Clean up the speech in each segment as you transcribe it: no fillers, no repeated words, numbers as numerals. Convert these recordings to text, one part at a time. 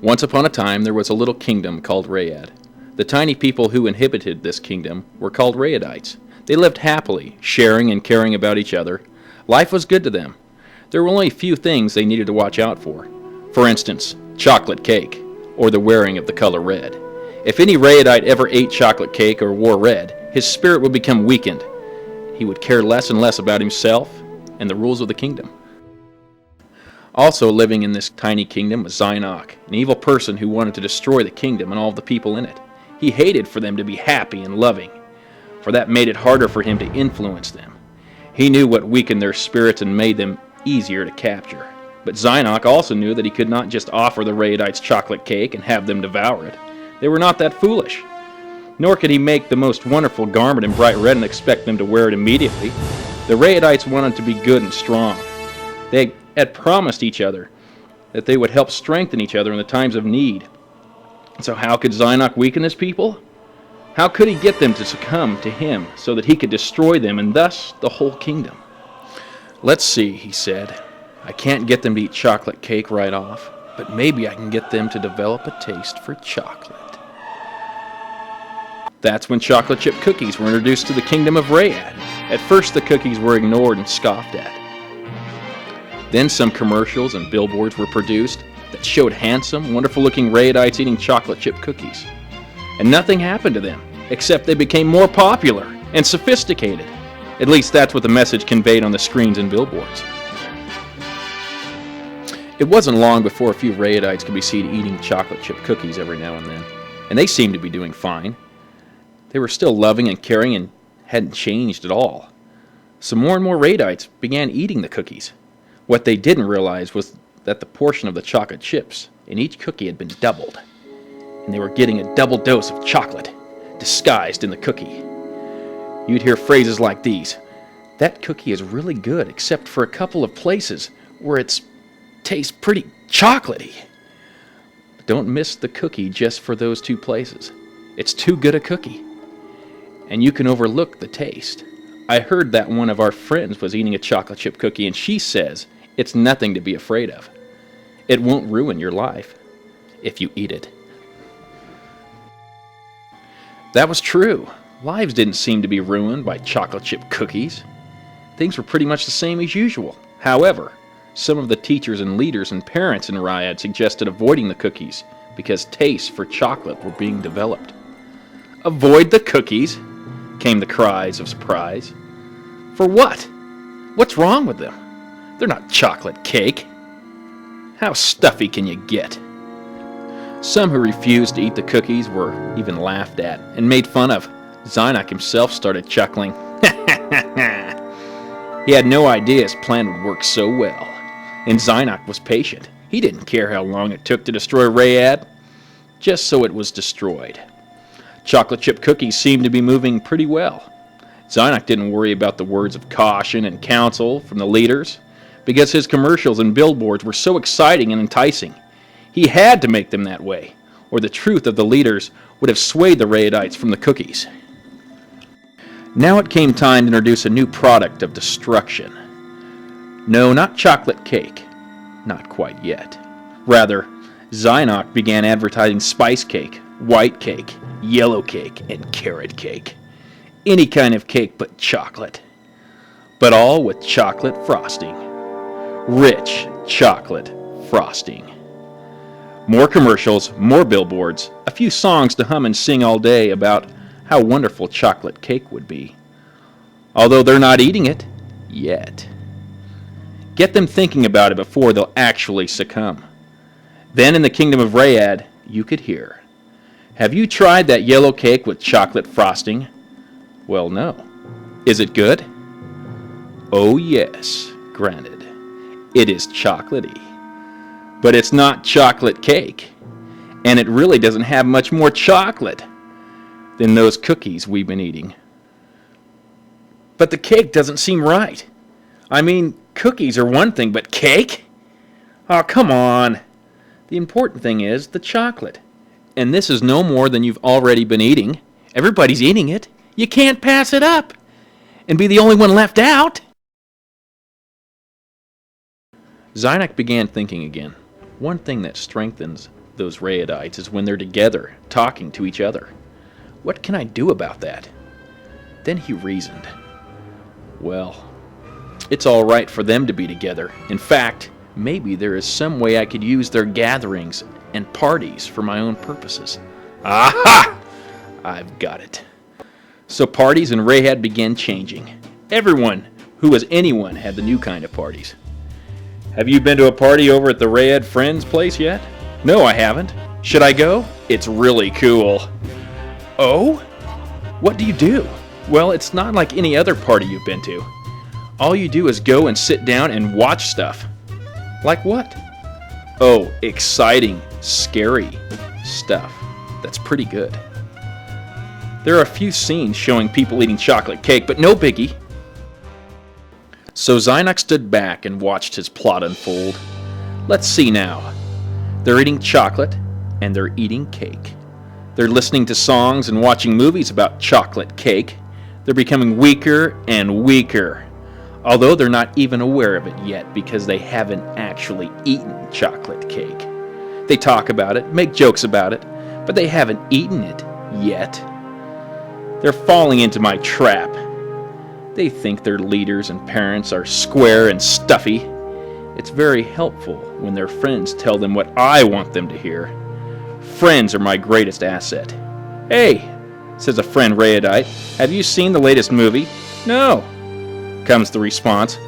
Once upon a time there was a little kingdom called Ryad. The tiny people who inhabited this kingdom were called Ryadites. They lived happily, sharing and caring about each other. Life was good to them. There were only a few things they needed to watch out for. For instance, chocolate cake, or the wearing of the color red. If any Ryadite ever ate chocolate cake or wore red, his spirit would become weakened. He would care less and less about himself and the rules of the kingdom. Also living in this tiny kingdom was Zynok, an evil person who wanted to destroy the kingdom and all the people in it. He hated for them to be happy and loving, for that made it harder for him to influence them. He knew what weakened their spirits and made them easier to capture. But Zynok also knew that he could not just offer the Ryadites chocolate cake and have them devour it. They were not that foolish. Nor could he make the most wonderful garment in bright red and expect them to wear it immediately. The Ryadites wanted to be good and strong. They had promised each other that they would help strengthen each other in the times of need. So how could Zynok weaken his people? How could he get them to succumb to him so that he could destroy them and thus the whole kingdom? "Let's see," he said. "I can't get them to eat chocolate cake right off, but maybe I can get them to develop a taste for chocolate." That's when chocolate chip cookies were introduced to the kingdom of Ryad. At first the cookies were ignored and scoffed at. Then some commercials and billboards were produced that showed handsome, wonderful-looking Ryadites eating chocolate chip cookies. And nothing happened to them, except they became more popular and sophisticated. At least that's what the message conveyed on the screens and billboards. It wasn't long before a few Ryadites could be seen eating chocolate chip cookies every now and then, and they seemed to be doing fine. They were still loving and caring and hadn't changed at all. So more and more Ryadites began eating the cookies. What they didn't realize was that the portion of the chocolate chips in each cookie had been doubled, and they were getting a double dose of chocolate disguised in the cookie. You'd hear phrases like these: "That cookie is really good, except for a couple of places where it tastes pretty chocolatey." But don't miss the cookie just for those two places. It's too good a cookie, and you can overlook the taste. I heard that one of our friends was eating a chocolate chip cookie, and she says it's nothing to be afraid of. It won't ruin your life if you eat it. That was true. Lives didn't seem to be ruined by chocolate chip cookies. Things were pretty much the same as usual. However, some of the teachers and leaders and parents in Ryad suggested avoiding the cookies because tastes for chocolate were being developed. "Avoid the cookies?" came the cries of surprise. "For what? What's wrong with them? They're not chocolate cake. How stuffy can you get?" Some who refused to eat the cookies were even laughed at and made fun of. Zynok himself started chuckling. He had no idea his plan would work so well. And Zynok was patient. He didn't care how long it took to destroy Ryad, just so it was destroyed. Chocolate chip cookies seemed to be moving pretty well. Zynok didn't worry about the words of caution and counsel from the leaders, because his commercials and billboards were so exciting and enticing. He had to make them that way, or the truth of the leaders would have swayed the Ryadites from the cookies. Now it came time to introduce a new product of destruction. No, not chocolate cake. Not quite yet. Rather, Zynok began advertising spice cake, white cake, yellow cake, and carrot cake. Any kind of cake but chocolate. But all with chocolate frosting. Rich chocolate frosting. More commercials, more billboards, a few songs to hum and sing all day about how wonderful chocolate cake would be. Although they're not eating it yet. Get them thinking about it before they'll actually succumb. Then in the kingdom of Ryad, you could hear, "Have you tried that yellow cake with chocolate frosting?" Well, no. Is it good? Oh yes, granted. It is chocolatey. But it's not chocolate cake. And it really doesn't have much more chocolate than those cookies we've been eating. But the cake doesn't seem right. I mean, cookies are one thing, but cake? Oh, come on. The important thing is the chocolate. And this is no more than you've already been eating. Everybody's eating it. You can't pass it up and be the only one left out. Zynok began thinking again. One thing that strengthens those Ryadites is when they're together, talking to each other. What can I do about that? Then he reasoned. Well, it's all right for them to be together. In fact, maybe there is some way I could use their gatherings and parties for my own purposes. Aha! I've got it. So parties in Ryad began changing. Everyone who was anyone had the new kind of parties. Have you been to a party over at the Ryad Friends place yet? No, I haven't. Should I go? It's really cool. Oh? What do you do? Well, it's not like any other party you've been to. All you do is go and sit down and watch stuff. Like what? Oh, exciting, scary stuff. That's pretty good. There are a few scenes showing people eating chocolate cake, but no biggie. So Zynock stood back and watched his plot unfold. Let's see now. They're eating chocolate, and they're eating cake. They're listening to songs and watching movies about chocolate cake. They're becoming weaker and weaker, although they're not even aware of it yet because they haven't actually eaten chocolate cake. They talk about it, make jokes about it, but they haven't eaten it yet. They're falling into my trap. They think their leaders and parents are square and stuffy. It's very helpful when their friends tell them what I want them to hear. Friends are my greatest asset. Hey, says a friend Ryadite, have you seen the latest movie? No, comes the response.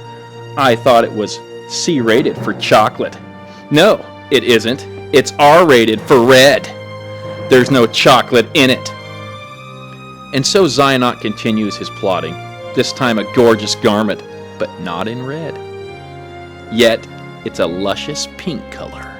I thought it was C-rated for chocolate. No, it isn't. It's R-rated for red. There's no chocolate in it. And so Zynock continues his plotting, this time a gorgeous garment, but not in red. Yet, it's a luscious pink color.